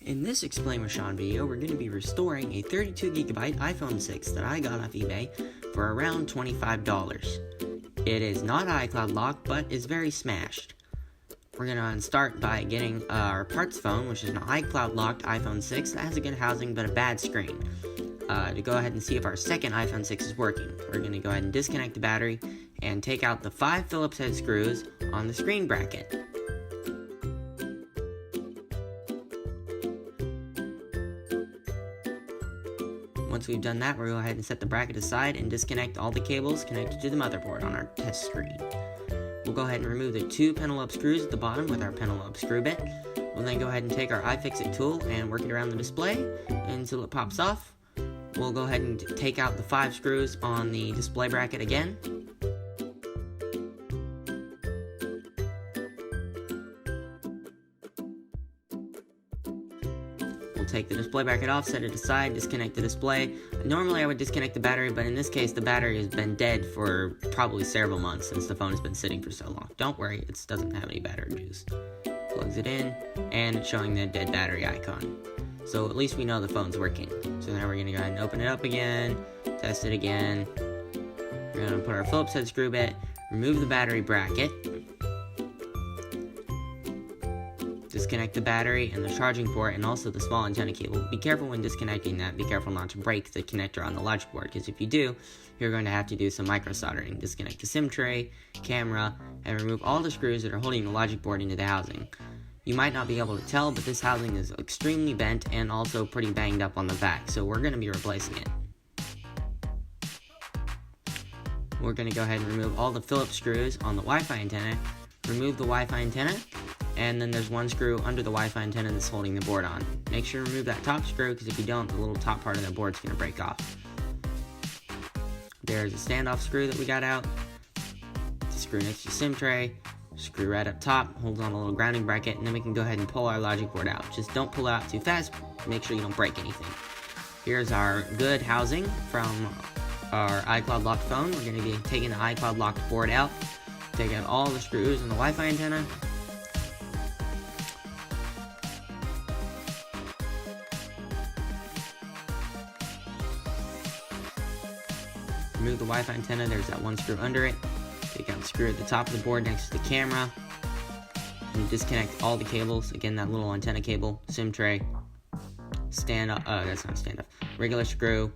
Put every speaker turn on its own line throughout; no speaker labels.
In this Explain with Sean video, we're going to be restoring a 32GB iPhone 6 that I got off eBay for around $25. It is not iCloud locked, but is very smashed. We're going to start by getting our parts phone, which is an iCloud locked iPhone 6 that has a good housing but a bad screen. To go ahead and see if our second iPhone 6 is working, we're going to go ahead and disconnect the battery and take out the 5 Phillips head screws on the screen bracket. Once we've done that, we'll go ahead and set the bracket aside and disconnect all the cables connected to the motherboard on our test screen. We'll go ahead and remove the 2 Penelope screws at the bottom with our Penelope screw bit. We'll then go ahead and take our iFixit tool and work it around the display until it pops off. We'll go ahead and take out the 5 screws on the display bracket again. We'll take the display bracket off, set it aside, disconnect the display. Normally I would disconnect the battery, but in this case the battery has been dead for probably several months since the phone has been sitting for so long. Don't worry, it doesn't have any battery juice. Plugs it in, and it's showing the dead battery icon. So at least we know the phone's working. So now we're going to go ahead and open it up again, test it again. We're going to put our Phillips head screw bit, remove the battery bracket, disconnect the battery and the charging port and also the small antenna cable. Be careful when disconnecting that. Be careful not to break the connector on the logic board, because if you do, you're going to have to do some micro soldering. Disconnect the SIM tray, camera, and remove all the screws that are holding the logic board into the housing. You might not be able to tell, but this housing is extremely bent and also pretty banged up on the back, so we're going to be replacing it. We're going to go ahead and remove all the Phillips screws on the Wi-Fi antenna, remove the Wi-Fi antenna, and then there's one screw under the Wi-Fi antenna that's holding the board on. Make sure to remove that top screw, because if you don't, the little top part of the board's going to break off. There's a standoff screw that we got out. The screw next to the SIM tray. Screw right up top, holds on a little grounding bracket, and then we can go ahead and pull our logic board out. Just don't pull it out too fast, make sure you don't break anything. Here's our good housing from our iCloud locked phone. We're going to be taking the iCloud locked board out, take out all the screws on the Wi-Fi antenna. Remove the Wi-Fi antenna, there's that one screw under it. Take out the screw at the top of the board next to the camera, and disconnect all the cables. Again, that little antenna cable, SIM tray, that's not stand up, regular screw.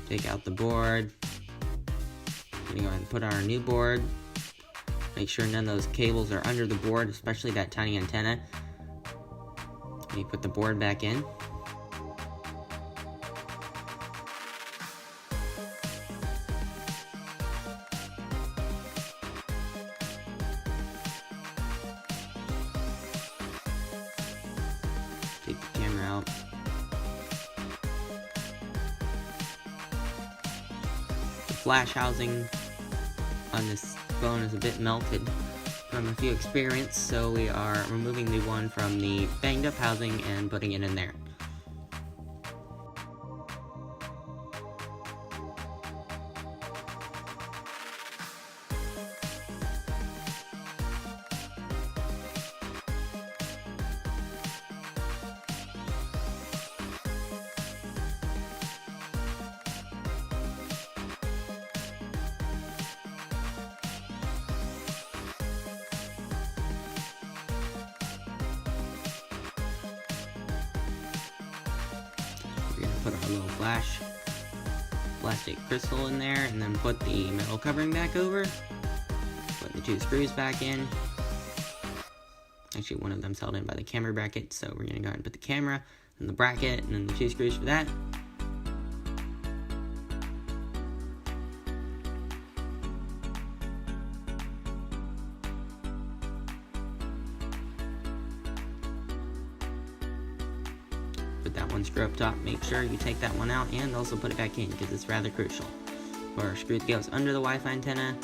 Take out the board. We're gonna go ahead and put on our new board. Make sure none of those cables are under the board, especially that tiny antenna. You put the board back in. Take the camera out. The flash housing on this phone is a bit melted from a few experiments, so we are removing the one from the banged up housing and putting it in there. We're going to put our little plastic crystal in there, and then put the metal covering back over. Put the 2 screws back in. Actually, one of them's held in by the camera bracket, so we're going to go ahead and put the camera and the bracket, and then the 2 screws for that. Put that one screw up top. Make sure you take that one out and also put it back in, because it's rather crucial. Put our screw that goes under the Wi-Fi antenna,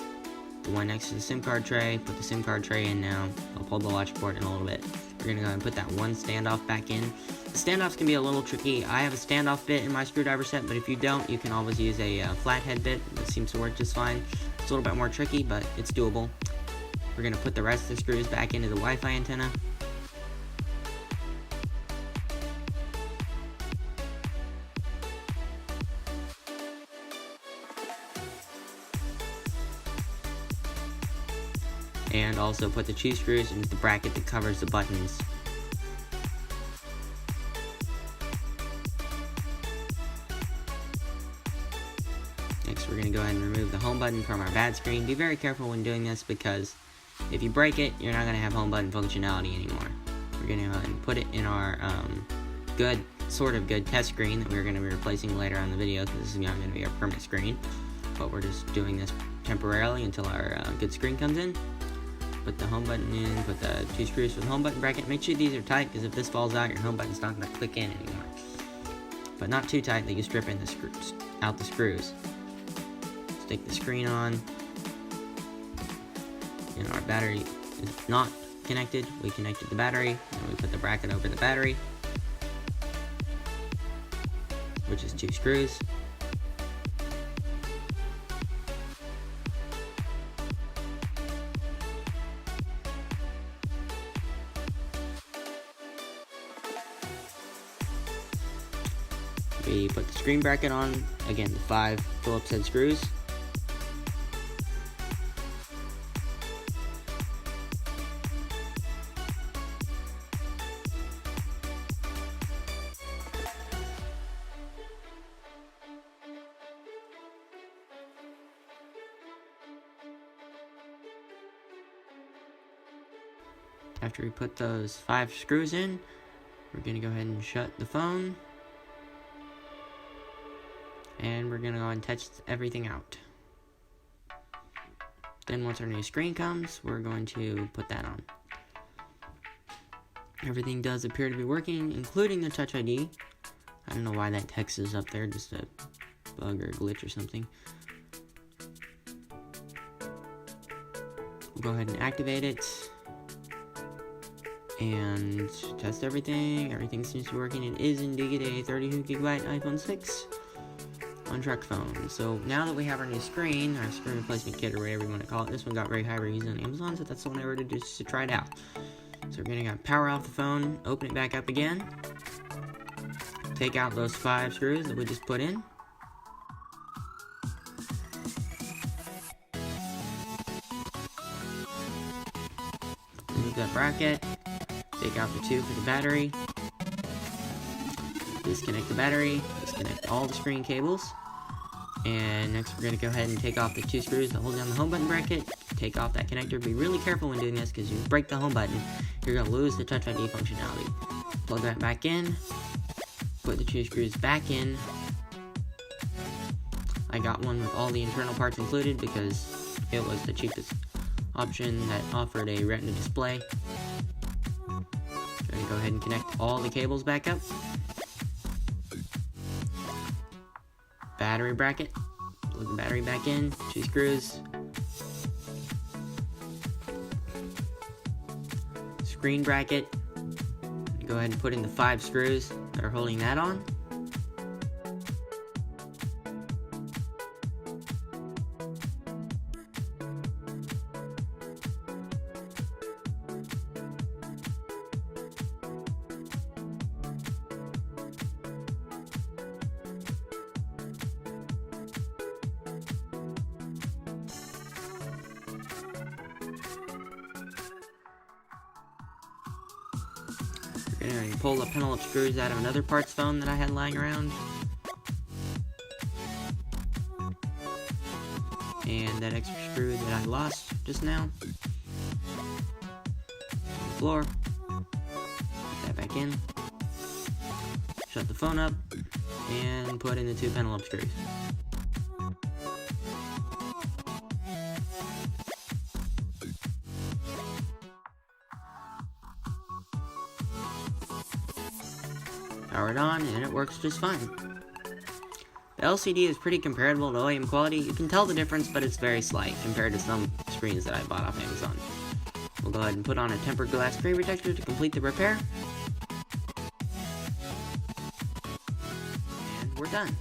the one next to the SIM card tray. Put the SIM card tray in now. I'll pull the logic board in a little bit. We're going to go ahead and put that one standoff back in. The standoffs can be a little tricky. I have a standoff bit in my screwdriver set, but if you don't, you can always use a flathead bit. It seems to work just fine. It's a little bit more tricky, but it's doable. We're going to put the rest of the screws back into the Wi-Fi antenna. And also put the 2 screws into the bracket that covers the buttons. Next, we're going to go ahead and remove the home button from our bad screen. Be very careful when doing this, because if you break it, you're not going to have home button functionality anymore. We're going to go ahead and put it in our sort of good test screen that we're going to be replacing later on in the video, because this is not going to be our permanent screen. But we're just doing this temporarily until our good screen comes in. Put the home button in, put the 2 screws for the home button bracket. Make sure these are tight, because if this falls out, your home button's not going to click in anymore. But not too tight that you strip in the screws, out the screws. Stick the screen on. And our battery is not connected. We connected the battery, and we put the bracket over the battery, which is 2 screws. We put the screen bracket on, again the 5 Phillips head screws. After we put those 5 screws in, we're going to go ahead and shut the phone. And we're going to go and test everything out. Then once our new screen comes, we're going to put that on. Everything does appear to be working, including the Touch ID. I don't know why that text is up there, just a bug or a glitch or something. We'll go ahead and activate it and test everything. Everything seems to be working. It is indeed a 32GB iPhone 6 on-track phone. So now that we have our new screen, our screen replacement kit, or whatever you want to call it, this one got very high reviews on Amazon, so that's the one I ordered just to try it out. So we're going to power off the phone, open it back up again, take out those 5 screws that we just put in. Remove that bracket, take out the 2 for the battery, disconnect the battery, disconnect all the screen cables, and next we're going to go ahead and take off the 2 screws that hold down the home button bracket, take off that connector. Be really careful when doing this, because if you break the home button, you're going to lose the Touch ID functionality. Plug that back in, put the 2 screws back in. I got one with all the internal parts included because it was the cheapest option that offered a retina display. Going to go ahead and connect all the cables back up. Battery bracket, plug the battery back in, 2 screws. Screen bracket, go ahead and put in the 5 screws that are holding that on. We're going to pull the Penelope screws out of another parts phone that I had lying around. And that extra screw that I lost just now. On the floor. Put that back in. Shut the phone up. And put in the 2 Penelope screws. Power it on, and it works just fine. The LCD is pretty comparable to OEM quality. You can tell the difference, but it's very slight compared to some screens that I bought off Amazon. We'll go ahead and put on a tempered glass screen protector to complete the repair. And we're done.